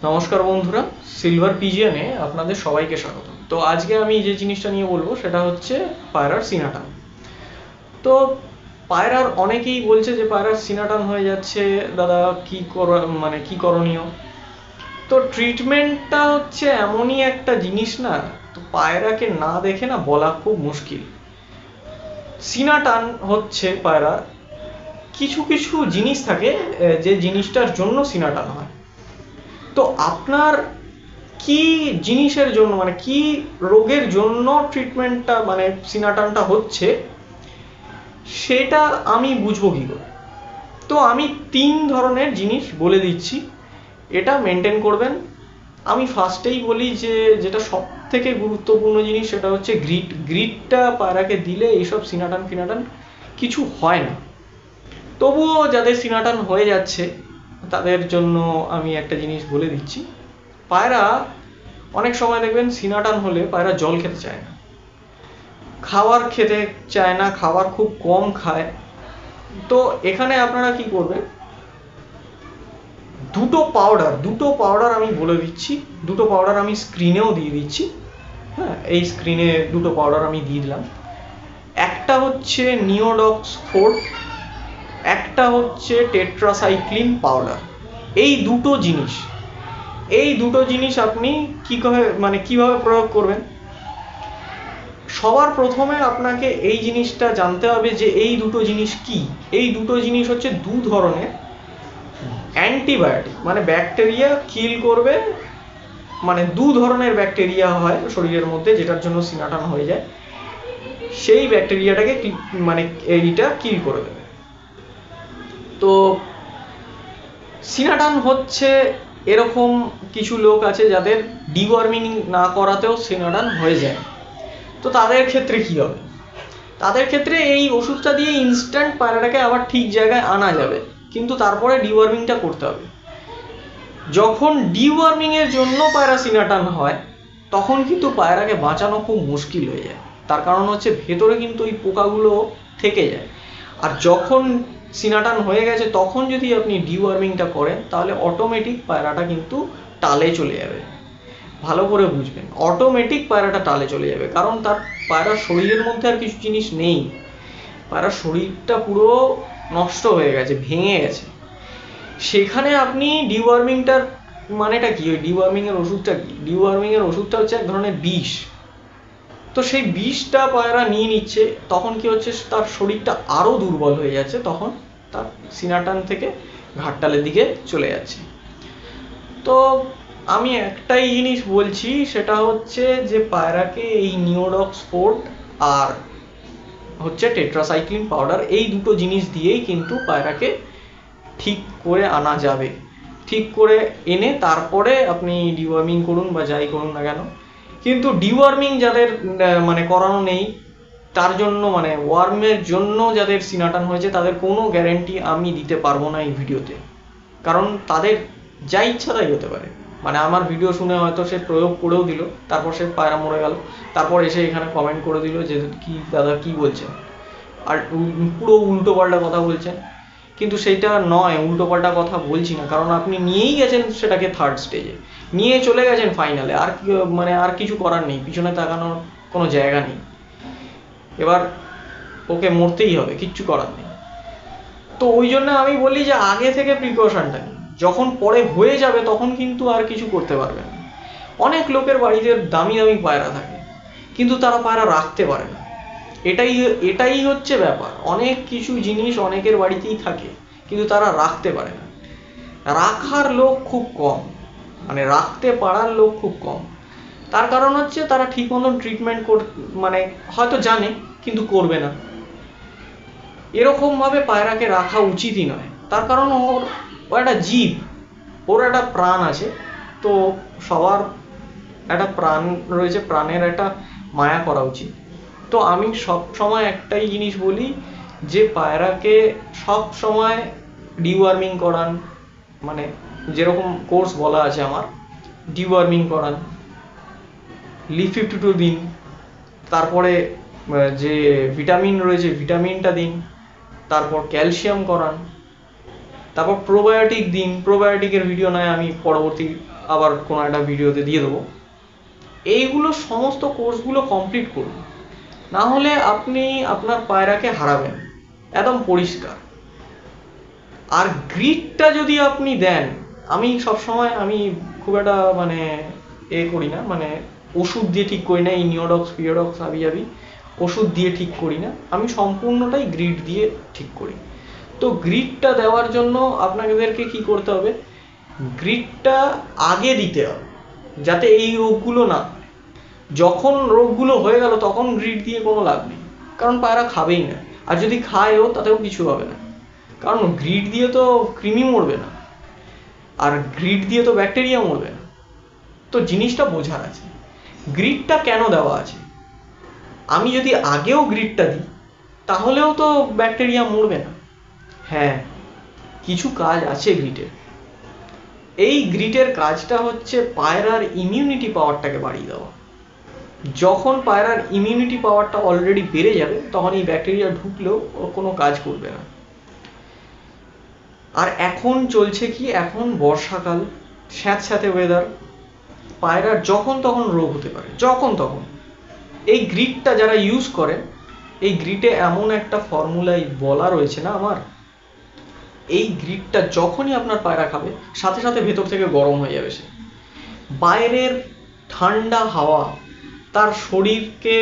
নমস্কার বন্ধুরা, সিলভার পিজিয়নে আপনাদের সবাইকে স্বাগত। তো আজকে আমি যে জিনিসটা নিয়ে বলবো সেটা হচ্ছে পায়রার সিনাটান। তো পায়রার অনেকেই বলছে যে পায়রার সিনাটান হয়ে যাচ্ছে, দাদা কি করণীয়? তো ট্রিটমেন্টটা হচ্ছে এমনই একটা জিনিস না, তো পায়রাকে না দেখে না বলা খুব মুশকিল। সিনাটান হচ্ছে পায়রা কিছু কিছু জিনিস থাকে, যে জিনিসটার জন্য সিনাটান হয়। তো আপনার কি জিনিসের জন্য, মানে কি রোগের জন্য ট্রিটমেন্টটা মানে সিনাটানটা হচ্ছে, সেটা আমি বুঝবো কি করে? তো আমি 3 ধরনের জিনিস বলে দিচ্ছি, এটা মেনটেন করবেন। আমি ফার্স্টেই বলি যে যেটা সব থেকে গুরুত্বপূর্ণ জিনিস সেটা হচ্ছে গ্রিটটা পায়রাকে দিলে এইসব সিনাটান ফিনাটান কিছু হয় না। তবুও যাদের সিনাটান হয়ে যাচ্ছে তাদের জন্য আমি একটা জিনিস বলে দিচ্ছি। পায়রা অনেক সময় দেখবেন সিনাটান হলে পায়রা জল খেতে চায় না, খাবার খেতে চায় না, খাবার খুব কম খায়। তো এখানে আপনারা কি করবেন, দুটো পাউডার আমি বলে দিচ্ছি, দুটো পাউডার আমি স্ক্রিনেও দিয়ে দিচ্ছি। হ্যাঁ, এই স্ক্রিনে দুটো পাউডার আমি দিয়ে দিলাম। একটা হচ্ছে নিওডক্স ফোর্ট, একটা হচ্ছে টেট্রাসাইক্লিন পাউডার। এই দুটো জিনিস আপনি কিভাবে প্রয়োগ করবেন। সবার প্রথমে আপনাকে এই জিনিসটা জানতে হবে যে এই দুটো জিনিস কি। এই দুটো জিনিস হচ্ছে 2 ধরনের অ্যান্টিবায়োটিক, মানে ব্যাকটেরিয়া কিল করবে। মানে 2 ধরনের ব্যাকটেরিয়া হয় শরীরের মধ্যে যেটার জন্য সিনাটান হয়ে যায়, সেই ব্যাকটেরিয়াটাকে মানে এইটা কিল করে দেবে। তো সিনাটান হচ্ছে এরকম কিছু লোক আছে যাদের ডিওয়ার্মিং না করাতেও সিনাটান হয়ে যায়। তো তাদের ক্ষেত্রে কি হবে? তাদের ক্ষেত্রে এই ওষুধটা দিয়ে ইনস্ট্যান্ট পায়রাটাকে আবার ঠিক জায়গায় আনা যাবে, কিন্তু তারপরে ডিওয়ার্মিংটা করতে হবে। যখন ডিওয়ার্মিংয়ের জন্য পায়রা সিনাটান হয় তখন কিন্তু পায়রাকে বাঁচানো খুব মুশকিল হয়ে যায়। তার কারণ হচ্ছে ভেতরে কিন্তু ওই পোকাগুলো থেকে যায়। আর যখন সিনাটান হয়ে গেছে তখন যদি আপনি ডিওয়ার্মিংটা করেন তাহলে অটোমেটিক পায়রাটা কিন্তু টালে চলে যাবে। ভালো করে বুঝবেন, অটোমেটিক পায়রাটা টালে চলে যাবে, কারণ তার পায়রার শরীরের মধ্যে আর কিছু জিনিস নেই। পায়রার শরীরটা পুরো নষ্ট হয়ে গেছে, ভেঙে গেছে। সেখানে আপনি ডিওয়ার্মিংটার মানেটা কি, ওই ডিওয়ার্মিংয়ের ওষুধটা কি? ডিওয়ার্মিংয়ের ওষুধটা হচ্ছে এক ধরনের বিষ। তো সেই বিষটা পায়রা নিয়ে নিচ্ছে, তখন কি হচ্ছে, তার শরীরটা আরও দুর্বল হয়ে যাচ্ছে, তখন তার সিনাটান থেকে ঘাটটালের দিকে চলে যাচ্ছে। তো আমি একটাই জিনিস বলছি, সেটা হচ্ছে যে পায়রাকে এই নিওডক্স ফোর্ট আর হচ্ছে টেট্রাসাইক্লিন পাউডার, এই দুটো জিনিস দিয়েই কিন্তু পায়রাকে ঠিক করে আনা যাবে। ঠিক করে এনে তারপরে আপনি ডিওয়ার্মিং করুন বা যাই করুন না কেন। কিন্তু ডিওয়ার্মিং যাদের মানে করানো নেই, তার জন্য মানে ওয়ার্মের জন্য যাদের সিনাটান হয়েছে তাদের কোনো গ্যারেন্টি আমি দিতে পারবো না এই ভিডিওতে। কারণ তাদের যা ইচ্ছা তাই হতে পারে। মানে আমার ভিডিও শুনে হয়তো সে প্রয়োগ করেও দিল, তারপর সে পায়রা মরে গেল, তারপর এসে এখানে কমেন্ট করে দিল যে কি দাদা কি বলছেন, আর পুরো উল্টো পাল্টা কথা বলছেন। কিন্তু সেইটা নয়, উল্টো পাল্টা কথা বলছি না, কারণ আপনি নিয়েই গেছেন সেটাকে থার্ড স্টেজে, নিয়ে চলে গেছেন ফাইনালে। আর মানে আর কিছু করার নেই, পিছনে তাকানোর কোনো জায়গা নেই। এবার ওকে মরতেই হবে, কিচ্ছু করার নেই। তো ওই জন্য আমি বলি যে আগে থেকে প্রিকশনটা নিন, যখন পরে হয়ে যাবে তখন কিন্তু আর কিছু করতে পারবেন না। অনেক লোকের বাড়িতে দামি দামি পায়রা থাকে, কিন্তু তারা পায়রা রাখতে পারে না। এটাই হচ্ছে ব্যাপার। অনেক কিছু জিনিস অনেকের বাড়িতেই থাকে, কিন্তু তারা রাখতে পারে না। রাখার লোক খুব কম, মানে রাখতে পারার লোক খুব কম। তার কারণ হচ্ছে তারা ঠিক মতন ট্রিটমেন্ট মানে হয়তো জানে কিন্তু করবে না। এরকমভাবে পায়রাকে রাখা উচিতই নয়। তার কারণ ও একটা জীব, ওর একটা প্রাণ আছে। তো সবার একটা প্রাণ রয়েছে, প্রাণের একটা মায়া করা উচিত। তো আমি সব সময় একটাই জিনিস বলি যে পায়রাকে সব সময় ডিওয়ার্মিং করান, মানে যেরকম কোর্স বলা আছে আমার, ডিওয়ার্মিং করান, লিফ52 দিন, তারপরে যে ভিটামিন রয়েছে ভিটামিনটা দিন, তারপর ক্যালসিয়াম করান, তারপর প্রোবায়োটিক দিন। প্রোবায়োটিকের ভিডিও নয় আমি পরবর্তী আবার কোনো একটা ভিডিওতে দিয়ে দেবো। এইগুলো সমস্ত কোর্সগুলো কমপ্লিট করুন, না হলে আপনি আপনার পায়রাকে হারাবেন, একদম পরিষ্কার। আর গ্রিডটা যদি আপনি দেন, আমি সবসময় খুব একটা করি না, ওষুধ দিয়ে ঠিক করি না, এই নিওডক্স পিওডক্স হাবি ওষুধ দিয়ে ঠিক করি না, আমি সম্পূর্ণটাই গ্রিড দিয়ে ঠিক করি। তো গ্রিডটা দেওয়ার জন্য আপনাদেরকে কি করতে হবে, গ্রিডটা আগে দিতে হবে যাতে এই রোগগুলো না হয়। যখন রোগগুলো হয়ে গেল তখন গ্রিড দিয়ে কোনো লাভ নেই, কারণ পায়রা খাবেই না, আর যদি খায়ও তাতেও কিছু হবে না, কারণ গ্রিড দিয়ে তো কৃমি মরবে না, আর গ্রিড দিয়ে তো ব্যাকটেরিয়া মরবে না। তো জিনিসটা বোঝার আছে গ্রিডটা কেন দেওয়া আছে। আমি যদি আগেও গ্রিডটা দিই তাহলেও তো ব্যাকটেরিয়া মরবে না। হ্যাঁ, কিছু কাজ আছে গ্রিডের। এই গ্রিডের কাজটা হচ্ছে পায়রার ইমিউনিটি পাওয়ারটাকে বাড়িয়ে দেওয়া। যখন পায়রার ইমিউনিটি পাওয়ারটা অলরেডি বেড়ে যাবে তখন এই ব্যাকটেরিয়া ঢুকলেও কোনো কাজ করবে না। আর এখন চলছে কি, এখন বর্ষাকাল, স্যাঁতস্যাঁতে ওয়েদার, পায়রার যখন তখন রোগ হতে পারে, যখন তখন। এই গ্রিডটা যারা ইউজ করে, এই গ্রিডে এমন একটা ফর্মুলাই বলা রয়েছে না আমার, এই গ্রিডটা যখনই আপনার পায়রা খাবে সাথে সাথে ভেতর থেকে গরম হয়ে যাবে সে। বাইরের ঠান্ডা হাওয়া তার শরীরকে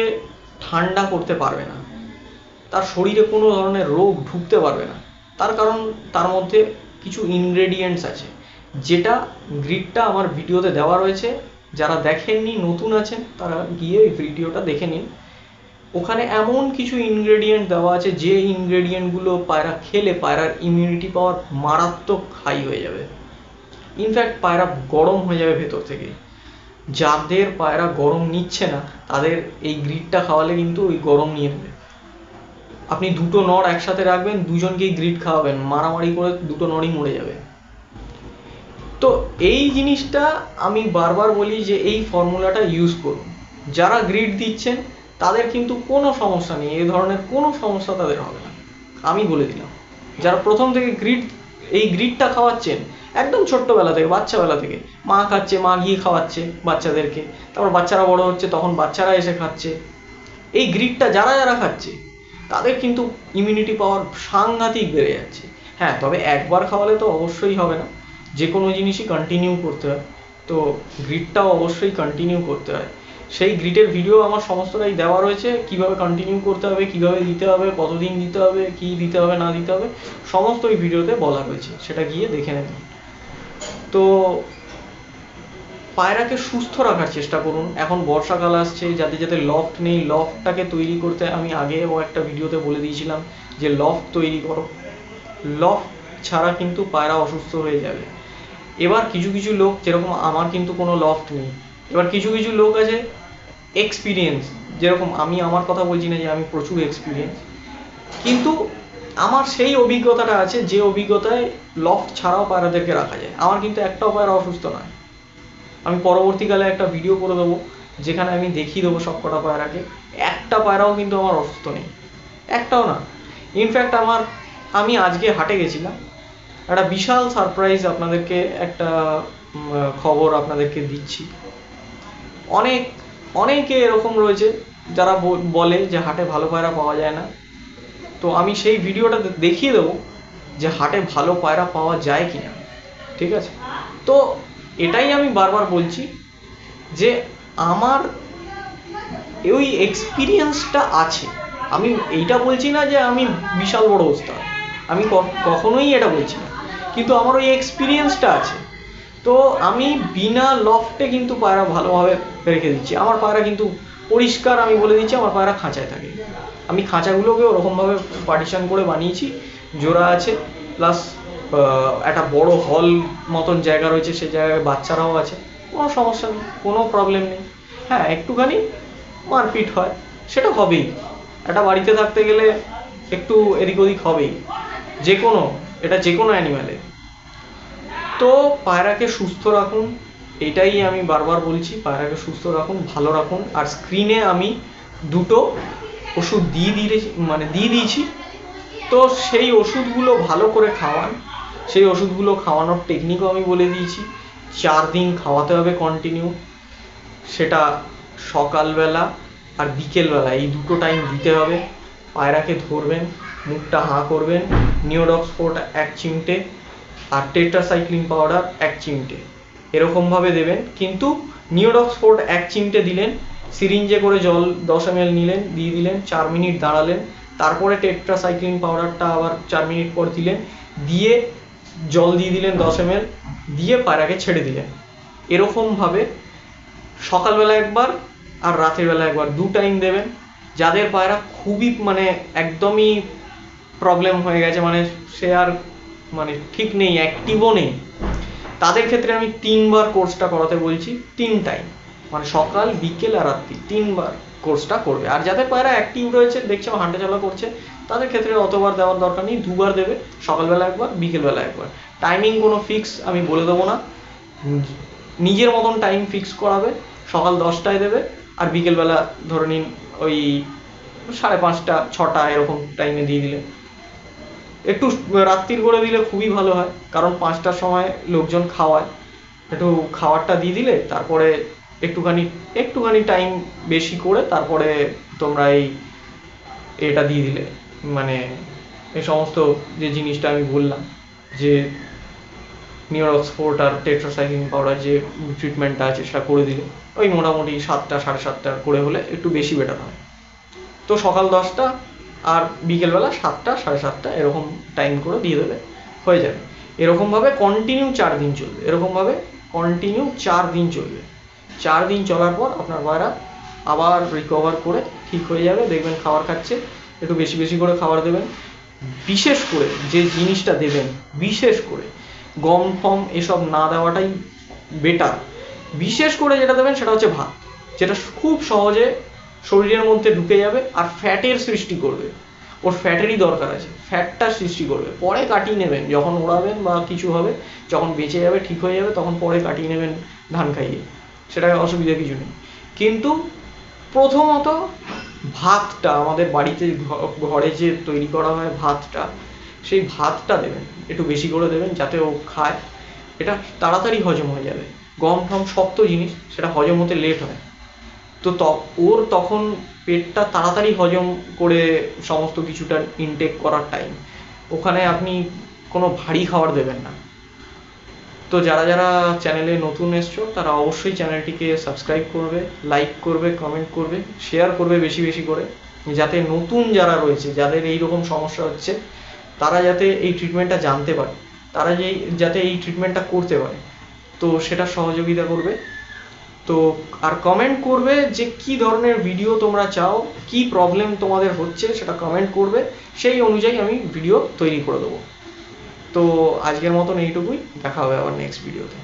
ঠান্ডা করতে পারবে না, তার শরীরে কোনো ধরনের রোগ ঢুকতে পারবে না, তার কারণ তার মধ্যে কিছু ইনগ্রেডিয়েন্টস আছে, যেটা গ্রিডটা আমার ভিডিওতে দেওয়া রয়েছে। যারা দেখেননি, নতুন আছেন, তারা গিয়ে এই ভিডিওটা দেখে নিন। ওখানে এমন কিছু ইনগ্রেডিয়েন্ট দেওয়া আছে যে ইনগ্রেডিয়েন্টগুলো পায়রা খেলে পায়রার ইমিউনিটি পাওয়ার মারাত্মক হাই হয়ে যাবে। ইনফ্যাক্ট পায়রা গরম হয়ে যাবে ভেতর থেকে। যাদের পায়রা গরম নিচ্ছে না তাদের এই গ্রিডটা খাওয়ালে কিন্তু ওই গরম নিয়ে নেবে। আপনি দুটো নর একসাথে রাখবেন, দুজনকেই গ্রিড খাওয়াবেন, মারামারি করে দুটো নরই মরে যাবে। তো এই জিনিসটা আমি বারবার বলি যে এই ফর্মুলাটা ইউজ করুন। যারা গ্রিড দিচ্ছেন তাদের কিন্তু কোনো সমস্যা নেই, এই ধরনের কোনো সমস্যা তাদের হবে না, আমি বলে দিলাম। যারা প্রথম থেকে এই গ্রিডটা খাওয়াচ্ছেন একদম ছোট্টবেলা থেকে, বাচ্চাবেলা থেকে মা খাচ্ছে, মা গিয়ে খাওয়াচ্ছে বাচ্চাদেরকে, তারপর বাচ্চারা বড় হচ্ছে তখন বাচ্চারা এসে খাচ্ছে, এই গ্রিডটা যারা যারা খাচ্ছে তাদের কিন্তু ইমিউনিটি পাওয়ার সাংঘাতিক বেড়ে যাচ্ছে। হ্যাঁ, তবে একবার খাওয়ালে তো অবশ্যই হবে না, যে কোনো জিনিসই কন্টিনিউ করতে হয়, তো গ্রিডটাও অবশ্যই কন্টিনিউ করতে হয়। সেই গ্রিডের ভিডিও আমার সমস্তটাই দেওয়া রয়েছে, কিভাবে কন্টিনিউ করতে হবে, কিভাবে দিতে হবে, কতদিন দিতে হবে, কি দিতে হবে না দিতে হবে, সমস্ত এই ভিডিওতে বলা রয়েছে, সেটা গিয়ে দেখে নেবেন। তো পায়রাকে সুস্থ রাখার চেষ্টা করুন। এখন বর্ষাকাল আসছে, যাদের যাদের লফট নেই, লফটটাকে তৈরি করতে আমি আগেও একটা ভিডিওতে বলে দিয়েছিলাম যে লফট তৈরি করো। লফট ছাড়া কিন্তু পায়রা অসুস্থ হয়ে যাবে। এবার কিছু কিছু লোক, যেরকম আমার কিন্তু কোনো লফট নেই, এবার কিছু কিছু লোক আছে এক্সপিরিয়েন্স, যেরকম আমি আমার কথা বলছি না যে আমি প্রচুর এক্সপিরিয়েন্স, কিন্তু আমার সেই অভিজ্ঞতাটা আছে যে অভিজ্ঞতায় লফট ছাড়াও পায়রাদেরকে রাখা যায়। আমার কিন্তু একটাও পায়রা অসুস্থ নয়। আমি পরবর্তীকালে একটা ভিডিও করে দেবো যেখানে আমি দেখিয়ে দেবো সব কটা পায়রাকে, একটা পায়রাও কিন্তু আমার অসুস্থ নেই, একটাও না। ইনফ্যাক্ট আমি আজকে হাটে গেছিলাম, একটা বিশাল সারপ্রাইজ আপনাদেরকে একটা খবর আপনাদেরকে দিচ্ছি। অনেকে এরকম রয়েছে যারা বলে যে হাটে ভালো পায়রা পাওয়া যায় না, তো আমি সেই ভিডিওটা দেখিয়ে দেবো যে হাটে ভালো পায়রা পাওয়া যায় কিনা, ঠিক আছে? তো এটাই আমি বারবার বলছি যে আমার ওই এক্সপিরিয়েন্সটা আছে। আমি এইটা বলছি না যে আমি বিশাল বড় ওস্তাদ, আমি কখনোই এটা বলছি না, কিন্তু আমার ওই এক্সপিরিয়েন্সটা আছে। তো আমি বিনা লফটে কিন্তু পায়রা ভালোভাবে রেখে দিচ্ছি। আমার পায়রা কিন্তু পরিষ্কার, আমি বলে দিচ্ছি আমার পায়রা খাঁচায় থাকে। আমি খাঁচাগুলোকে ওরকমভাবে পার্টিশন করে বানিয়েছি, জোড়া আছে, প্লাস একটা বড় হল মতন জায়গা রয়েছে, সেই জায়গায় বাচ্চারাও আছে, কোনো সমস্যা নেই, কোনো প্রবলেম নেই। হ্যাঁ, একটুখানি মারপিট হয়, সেটা হবেই, একটা বাড়িতে থাকতে গেলে একটু এদিক ওদিক হবেই, যে কোনো অ্যানিম্যালে। তো পায়রাকে সুস্থ রাখুন, এটাই আমি বারবার বলছি, পায়রাকে সুস্থ রাখুন, ভালো রাখুন। আর স্ক্রিনে আমি দুটো ওষুধ দিয়ে দিয়েছি, তো সেই ওষুধগুলো ভালো করে খাওয়ান, সেই ওষুধগুলো খাওয়ানোর টেকনিকও আমি বলে দিয়েছি। 4 দিন খাওয়াতে হবে কন্টিনিউ, সেটা সকালবেলা আর বিকেলবেলা এই দুটো টাইম দিতে হবে। পায়রাকে ধরবেন, মুখটা হাঁ করবেন, নিওডক্সফোর্ট 1 চিমটে আর টেট্রাসাইক্লিন পাউডার 1 চিমটে এরকমভাবে দেবেন। কিন্তু নিওডক্সফোর্ট 1 চিমটে দিলেন, সিরিঞ্জে করে জল 10 ml নিলেন, দিয়ে দিলেন, 4 মিনিট দাঁড়ালেন, তারপরে টেট্রাসাইক্লিন পাউডারটা আবার 4 মিনিট পর দিলেন, দিয়ে জল দিয়ে দিলেন 10 ml, দিয়ে পায়রাকে ছেড়ে দিলেন। এরকমভাবে সকালবেলা একবার আর রাতের বেলা একবার 2 টাইম দেবেন। যাদের পায়রা খুবই মানে একদমই প্রবলেম হয়ে গেছে, মানে সে আর মানে ঠিক নেই, অ্যাক্টিভও নেই, তাদের ক্ষেত্রে আমি 3 বার কোর্সটা করাতে বলছি, 3 টাইম, মানে সকাল বিকেল আর রাত্রি 3 বার কোর্সটা করবে। আর যাদের পায়রা অ্যাক্টিভ রয়েছে, দেখছে হাঁটা চলা করছে, তাদের ক্ষেত্রে অতবার দেওয়ার দরকার নেই, 2 বার দেবে, সকালবেলা একবার, বিকেলবেলা একবার। টাইমিং কোনো ফিক্স আমি বলে দেবো না, নিজের মতন টাইম ফিক্স করাবে। সকাল 10টায় দেবে আর বিকেলবেলা ধরে নিন ওই 5:30 6টা এরকম টাইমে দিয়ে দিলে। একটু রাত্রির করে দিলে খুবই ভালো হয়, কারণ 5টার সময় লোকজন খাওয়ায়, একটু খাবারটা দিয়ে দিলে তারপরে একটুখানি টাইম বেশি করে তারপরে তোমরা এটা দিয়ে দিলে, মানে এই সমস্ত যে জিনিসটা আমি বললাম, যে নিওডক্সফোর্ট আর টেট্রাসাইক্লিন পাউডার যে ট্রিটমেন্টটা আছে সেটা করে দিলে, ওই মোটামুটি 7টা 7:30 করে হলে একটু বেশি বেটার হয়। তো সকাল 10টা আর বিকেলবেলা 7টা 7:30 এরকম টাইম করে দিয়ে দেবে, হয়ে যাবে। এরকমভাবে কন্টিনিউ 4 দিন চলবে, এরকমভাবে কন্টিনিউ 4 দিন চলবে। 4 দিন চলার পর আপনার পায়রা আবার রিকভার করে ঠিক হয়ে যাবে, দেখবেন খাবার খাচ্ছে, একটু বেশি বেশি করে খাবার দেবেন। বিশেষ করে যে জিনিসটা দেবেন, বিশেষ করে গম ফম এসব না দেওয়াটাই বেটার। বিশেষ করে যেটা দেবেন সেটা হচ্ছে ভাত, যেটা খুব সহজে শরীরের মধ্যে ঢুকে যাবে আর ফ্যাটের সৃষ্টি করবে। ওর ফ্যাটেরই দরকার আছে, ফ্যাটটা সৃষ্টি করবে। পরে কাটিয়ে নেবেন যখন ওড়াবেন বা কিছু হবে, যখন বেঁচে যাবে ঠিক হয়ে যাবে, তখন পরে কাটিয়ে নেবেন ধান খাইয়ে, সেটা অসুবিধা কিছু নেই। কিন্তু প্রথমত ভাতটা, আমাদের বাড়িতে ঘরে যে তৈরি করা হয় ভাতটা, সেই ভাতটা দেবেন, একটু বেশি করে দেবেন যাতে ও খায়, এটা তাড়াতাড়ি হজম হয়ে যাবে। গম ফম শক্ত জিনিস, সেটা হজম হতে লেট হয়, তো ওর তখন পেটটা তাড়াতাড়ি হজম করে সমস্ত কিছুটা ইনটেক করার টাইম, ওখানে আপনি কোনো ভারী খাবার দেবেন না। তো যারা যারা চ্যানেলে নতুন এসছো তারা অবশ্যই চ্যানেলটিকে সাবস্ক্রাইব করবে, লাইক করবে, কমেন্ট করবে, শেয়ার করবে বেশি বেশি করে, যাতে নতুন যারা রয়েছে, যাদের এইরকম সমস্যা হচ্ছে, তারা যাতে এই ট্রিটমেন্টটা জানতে পারে, তারা যাতে এই ট্রিটমেন্টটা করতে পারে, তো সেটা সহযোগিতা করবে। তো আর কমেন্ট করবে যে কি ধরনের ভিডিও তোমরা চাও, কি প্রবলেম তোমাদের হচ্ছে সেটা কমেন্ট করবে, সেই অনুযায়ী আমি ভিডিও তৈরি করে দেবো। তো আজকের মতন এইটুকুই, দেখা হবে আবার নেক্সট ভিডিওতে।